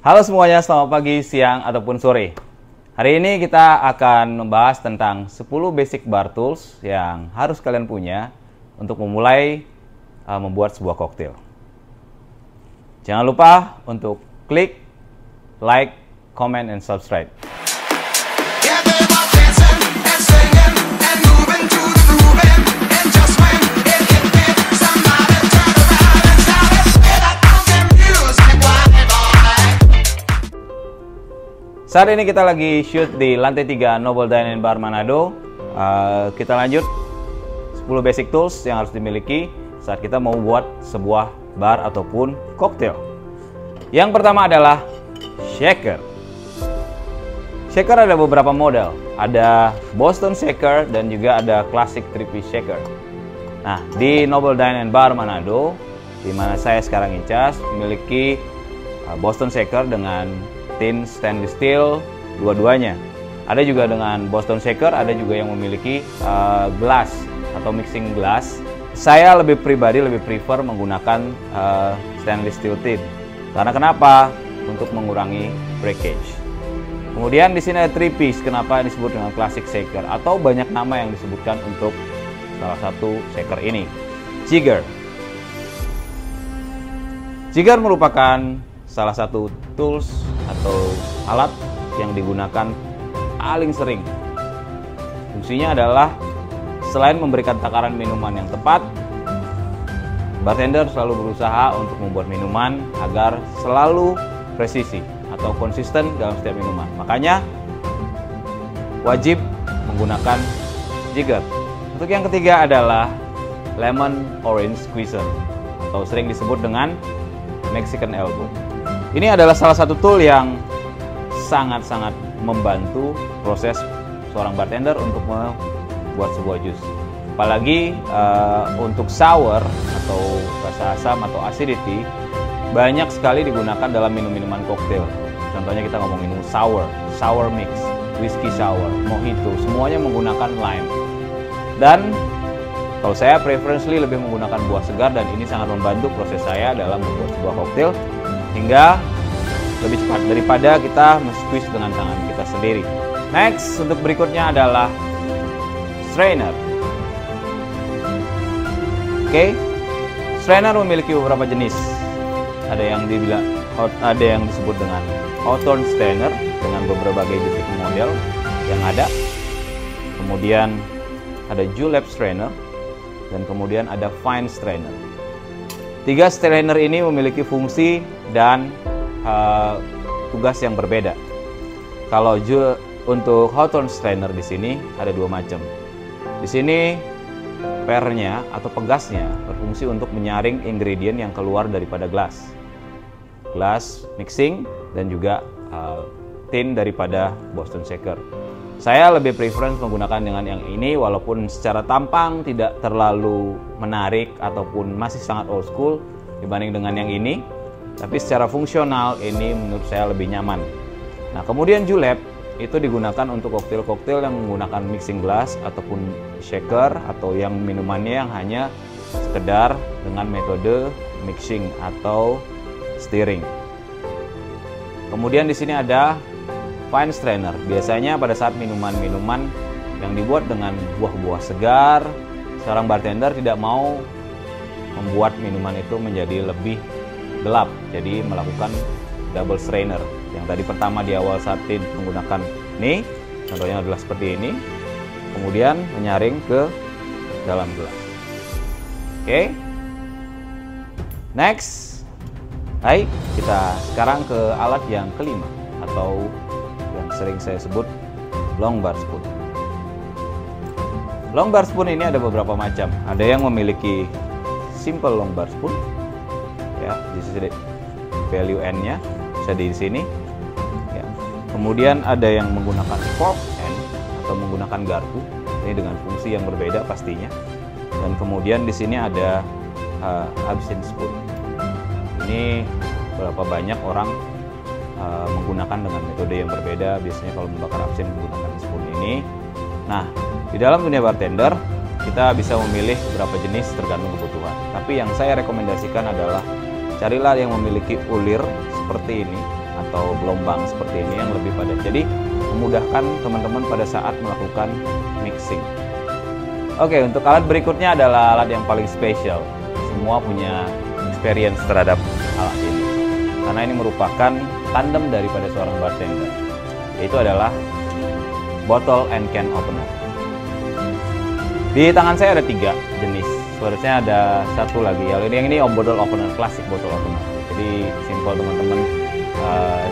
Halo semuanya, selamat pagi, siang, ataupun sore. Hari ini kita akan membahas tentang 10 basic bar tools yang harus kalian punya untuk memulai membuat sebuah koktail. Jangan lupa untuk klik, like, comment, and subscribe. Saat ini kita lagi shoot di lantai 3 Noble Dine & Bar Manado. Kita lanjut 10 basic tools yang harus dimiliki saat kita mau buat sebuah bar ataupun koktail. Yang pertama adalah shaker. Shaker ada beberapa model. Ada Boston Shaker dan juga ada Classic 3-piece Shaker. Nah, di Noble Dine & Bar Manado, di mana saya sekarang incas, memiliki Boston Shaker dengan tin stainless steel dua-duanya. Ada juga dengan Boston Shaker, ada juga yang memiliki glass atau mixing glass. Saya pribadi lebih prefer menggunakan stainless steel tin. Karena kenapa? Untuk mengurangi breakage. Kemudian di sini ada 3-piece. Kenapa disebut dengan classic shaker atau banyak nama yang disebutkan untuk salah satu shaker ini? Jigger. Jigger merupakan salah satu tools atau alat yang digunakan paling sering. Fungsinya adalah selain memberikan takaran minuman yang tepat, bartender selalu berusaha untuk membuat minuman agar selalu presisi atau konsisten dalam setiap minuman. Makanya wajib menggunakan jigger. Untuk yang ketiga adalah lemon orange squeezer atau sering disebut dengan Mexican elbow. Ini adalah salah satu tool yang sangat-sangat membantu proses seorang bartender untuk membuat sebuah jus. Apalagi untuk sour atau rasa asam atau acidity, banyak sekali digunakan dalam minum-minuman koktail. Contohnya kita ngomongin sour mix, whiskey sour, mojito, semuanya menggunakan lime. Dan kalau saya preferentially lebih menggunakan buah segar, dan ini sangat membantu proses saya dalam membuat sebuah koktail hingga lebih cepat daripada kita men-squeeze dengan tangan kita sendiri. Next, untuk berikutnya adalah strainer. Oke, strainer memiliki beberapa jenis. Ada yang disebut dengan Hawthorne strainer dengan berbagai jenis model yang ada. Kemudian ada julep strainer dan kemudian ada fine strainer. Tiga strainer ini memiliki fungsi dan tugas yang berbeda. Kalau untuk Hawthorne strainer di sini ada dua macam. Di sini pernya atau pegasnya berfungsi untuk menyaring ingredient yang keluar daripada gelas mixing dan juga tin daripada Boston Shaker. Saya lebih preference menggunakan dengan yang ini, walaupun secara tampang tidak terlalu menarik ataupun masih sangat old school dibanding dengan yang ini, tapi secara fungsional ini menurut saya lebih nyaman. Nah, kemudian julep itu digunakan untuk koktail-koktail yang menggunakan mixing glass ataupun shaker, atau yang minumannya yang hanya sekedar dengan metode mixing atau stirring. Kemudian di sini ada fine strainer. Biasanya pada saat minuman-minuman yang dibuat dengan buah-buah segar, seorang bartender tidak mau membuat minuman itu menjadi lebih gelap, jadi melakukan double strainer. Yang tadi pertama di awal saat menggunakan ini, contohnya adalah seperti ini, kemudian menyaring ke dalam gelas. Oke, next, baik, kita sekarang ke alat yang kelima atau yang sering saya sebut long bar spoon. Long bar spoon ini ada beberapa macam. Ada yang memiliki simple long bar spoon. Ya, di sini value N-nya bisa di sini. Ya. Kemudian ada yang menggunakan fork N atau menggunakan garpu. Ini dengan fungsi yang berbeda pastinya. Dan kemudian di sini ada absinthe spoon. Ini berapa banyak orang menggunakan dengan metode yang berbeda. Biasanya kalau membakar absinthe menggunakan spoon ini. Nah, di dalam dunia bartender kita bisa memilih beberapa jenis tergantung kebutuhan. Tapi yang saya rekomendasikan adalah carilah yang memiliki ulir seperti ini atau gelombang seperti ini yang lebih padat. Jadi memudahkan teman-teman pada saat melakukan mixing. Oke, untuk alat berikutnya adalah alat yang paling spesial. Semua punya experience terhadap alat ini, karena ini merupakan tandem daripada seorang bartender, yaitu adalah bottle and can opener. Di tangan saya ada 3 jenis. Sebenarnya ada satu lagi. Yang ini bottle opener, klasik bottle opener. Jadi simple teman-teman.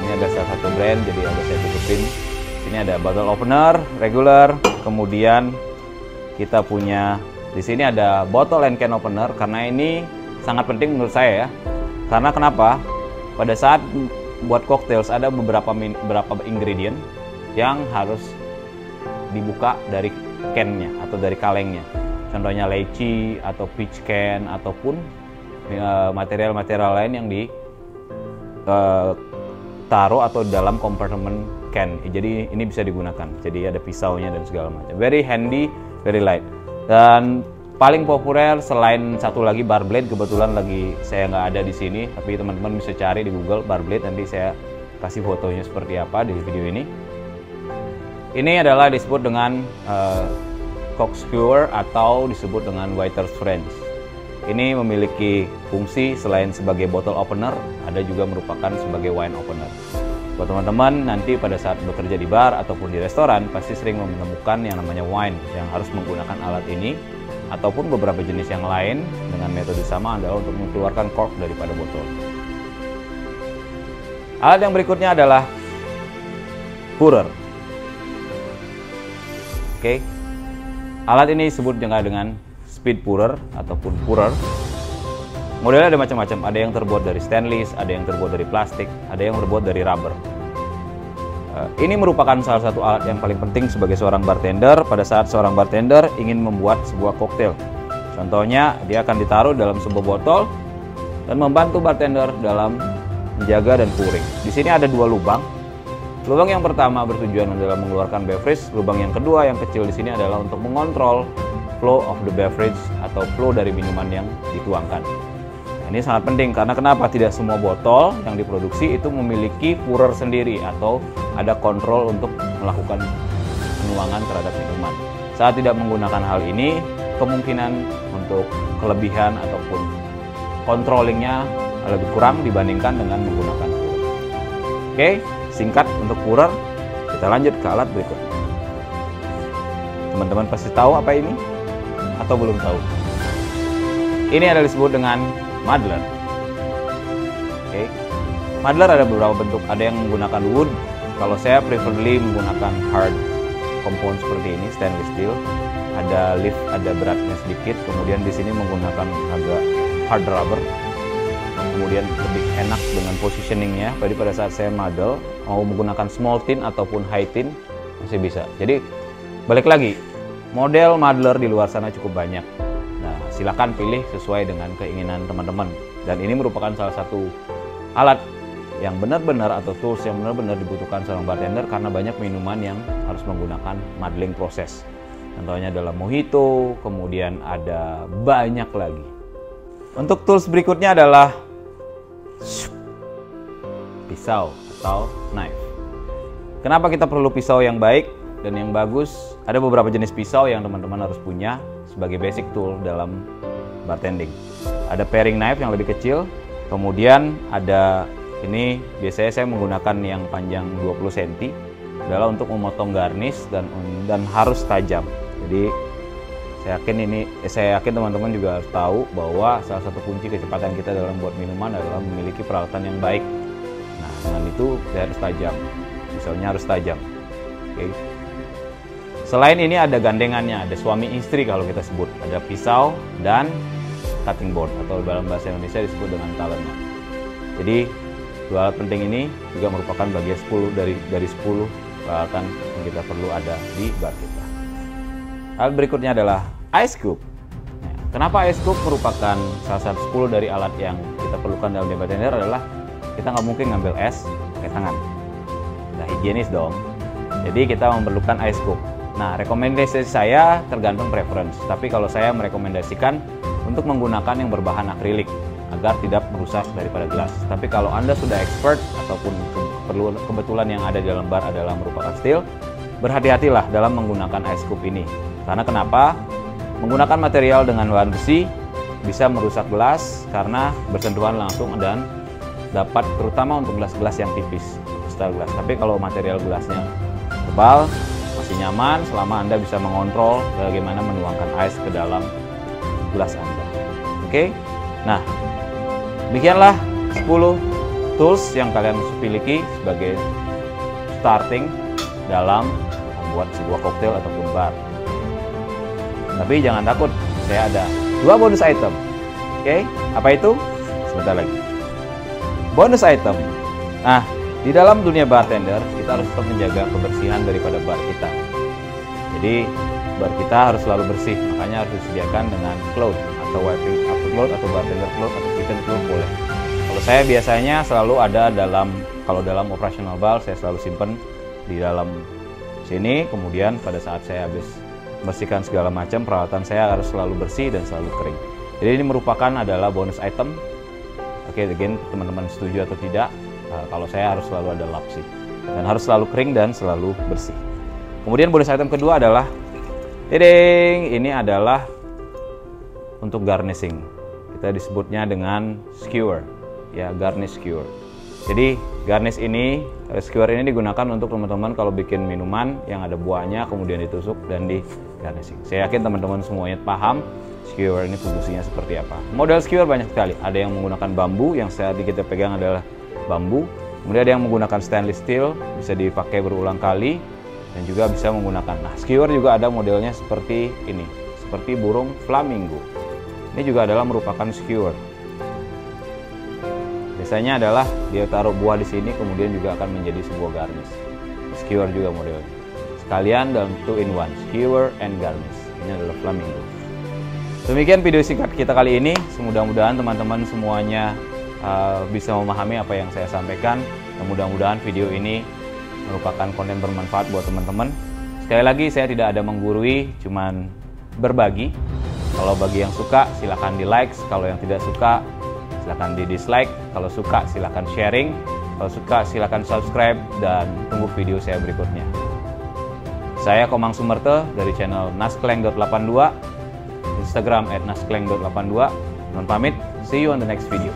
Ini ada salah satu brand, jadi ada saya tutupin. Sini ada bottle opener, regular. Kemudian kita punya di sini ada bottle and can opener, karena ini sangat penting menurut saya ya. Karena kenapa? Pada saat buat cocktails ada beberapa ingredient yang harus dibuka dari can-nya atau dari kalengnya. Contohnya leci atau peach can ataupun material-material lain yang ditaruh atau dalam kompartemen can. Jadi ini bisa digunakan. Jadi ada pisaunya dan segala macam. Very handy, very light. Dan paling populer selain satu lagi bar blade, kebetulan lagi saya nggak ada di sini, tapi teman-teman bisa cari di Google bar blade. Nanti saya kasih fotonya seperti apa di video ini. Ini adalah disebut dengan corkscrewer atau disebut dengan waiter's French. Ini memiliki fungsi selain sebagai bottle opener, ada juga merupakan sebagai wine opener. Buat teman-teman nanti pada saat bekerja di bar ataupun di restoran pasti sering menemukan yang namanya wine yang harus menggunakan alat ini, ataupun beberapa jenis yang lain dengan metode sama adalah untuk mengeluarkan cork daripada botol. Alat yang berikutnya adalah pourer. Oke, alat ini disebut juga dengan speed pourer ataupun pourer. Modelnya ada macam-macam, ada yang terbuat dari stainless, ada yang terbuat dari plastik, ada yang terbuat dari rubber. Ini merupakan salah satu alat yang paling penting sebagai seorang bartender pada saat seorang bartender ingin membuat sebuah koktail. Contohnya, dia akan ditaruh dalam sebuah botol dan membantu bartender dalam menjaga dan pouring. Di sini ada 2 lubang. Lubang yang pertama bertujuan adalah mengeluarkan beverage. Lubang yang kedua yang kecil di sini adalah untuk mengontrol flow of the beverage atau flow dari minuman yang dituangkan. Ini sangat penting karena kenapa? Tidak semua botol yang diproduksi itu memiliki pourer sendiri atau ada kontrol untuk melakukan penuangan terhadap minuman. Saat tidak menggunakan hal ini, kemungkinan untuk kelebihan ataupun controllingnya lebih kurang dibandingkan dengan menggunakan pourer. Oke, singkat untuk pourer. Kita lanjut ke alat berikutnya. Teman-teman pasti tahu apa ini atau belum tahu? Ini adalah disebut dengan muddler. Oke. Muddler ada beberapa bentuk, ada yang menggunakan wood. Kalau saya preferably menggunakan hard compound seperti ini, stainless steel. Ada lift, ada beratnya sedikit. Kemudian di sini menggunakan agak hard rubber. Kemudian lebih enak dengan positioningnya. Jadi pada saat saya muddle, mau menggunakan small tin ataupun high tin masih bisa. Jadi balik lagi, model muddler di luar sana cukup banyak. Nah, silakan pilih sesuai dengan keinginan teman-teman. Dan ini merupakan salah satu alat yang benar-benar atau tools yang benar-benar dibutuhkan seorang bartender karena banyak minuman yang harus menggunakan muddling proses. Contohnya adalah mojito, kemudian ada banyak lagi. Untuk tools berikutnya adalah pisau atau knife. Kenapa kita perlu pisau yang baik dan yang bagus? Ada beberapa jenis pisau yang teman-teman harus punya sebagai basic tool dalam bartending. Ada paring knife yang lebih kecil, kemudian ada ini biasanya saya menggunakan yang panjang 20 cm adalah untuk memotong garnish dan harus tajam. Jadi saya yakin teman-teman juga harus tahu bahwa salah satu kunci kecepatan kita dalam buat minuman adalah memiliki peralatan yang baik. Nah, dengan itu saya harus tajam. Pisaunya harus tajam. Oke. Selain ini ada gandengannya, ada suami istri kalau kita sebut. Ada pisau dan cutting board atau dalam bahasa Indonesia disebut dengan talon. Jadi dua alat penting ini juga merupakan bagian 10 dari 10 peralatan yang kita perlu ada di bar kita. Alat berikutnya adalah ice cube. Nah, kenapa ice cube merupakan salah satu 10 dari alat yang kita perlukan dalam bartender adalah kita nggak mungkin ngambil es pakai tangan. Nah, higienis dong. Jadi kita memerlukan ice cube. Nah, rekomendasi saya tergantung preference. Tapi kalau saya merekomendasikan untuk menggunakan yang berbahan akrilik agar tidak merusak daripada gelas. Tapi kalau Anda sudah expert ataupun kebetulan yang ada di dalam bar adalah merupakan steel, berhati-hatilah dalam menggunakan ice scoop ini. Karena kenapa? Menggunakan material dengan bahan besi bisa merusak gelas karena bersentuhan langsung dan dapat terutama untuk gelas-gelas yang tipis, style gelas. Tapi kalau material gelasnya tebal, masih nyaman selama Anda bisa mengontrol bagaimana menuangkan ice ke dalam gelas Anda. Oke? Nah, demikianlah 10 tools yang kalian miliki sebagai starting dalam membuat sebuah koktail ataupun bar. Tapi jangan takut, saya ada 2 bonus item. Oke, apa itu? Sebentar lagi. Bonus item. Nah, di dalam dunia bartender, kita harus tetap menjaga kebersihan daripada bar kita. Jadi, bar kita harus selalu bersih, makanya harus disediakan dengan cloth atau wiping cloth atau bartender cloth atau kitchen cloth boleh. Kalau saya biasanya selalu ada kalau dalam operational bar, saya selalu simpen di dalam sini, kemudian pada saat saya habis membersihkan segala macam, peralatan saya harus selalu bersih dan selalu kering. Jadi ini merupakan adalah bonus item. Oke, again, teman-teman setuju atau tidak? Kalau saya harus selalu ada lap sih, dan harus selalu kering dan selalu bersih. Kemudian bonus item kedua adalah, ini adalah untuk garnishing. Kita disebutnya dengan skewer, ya, garnish skewer. Jadi garnish ini, skewer ini digunakan untuk teman-teman kalau bikin minuman yang ada buahnya kemudian ditusuk dan di garnishing. Saya yakin teman-teman semuanya paham skewer ini fungsinya seperti apa. Model skewer banyak sekali. Ada yang menggunakan bambu, yang saat kita pegang adalah bambu. Kemudian ada yang menggunakan stainless steel, bisa dipakai berulang kali dan juga bisa menggunakan. Nah, skewer juga ada modelnya seperti ini, seperti burung flamingo. Ini juga adalah merupakan skewer. Biasanya adalah dia taruh buah di sini, kemudian juga akan menjadi sebuah garnish. Skewer juga modelnya. Sekalian dalam 2-in-1, skewer and garnish. Ini adalah flamingo. Demikian video singkat kita kali ini. Mudah-mudahan teman-teman semuanya bisa memahami apa yang saya sampaikan. Dan mudah-mudahan video ini merupakan konten bermanfaat buat teman-teman. Sekali lagi saya tidak ada menggurui, cuman berbagi. Kalau bagi yang suka silahkan di like, kalau yang tidak suka silahkan di dislike. Kalau suka silahkan sharing, kalau suka silahkan subscribe dan tunggu video saya berikutnya. Saya Komang Sumerte dari channel naskleng.82, Instagram @naskleng.82. Non pamit, see you on the next video.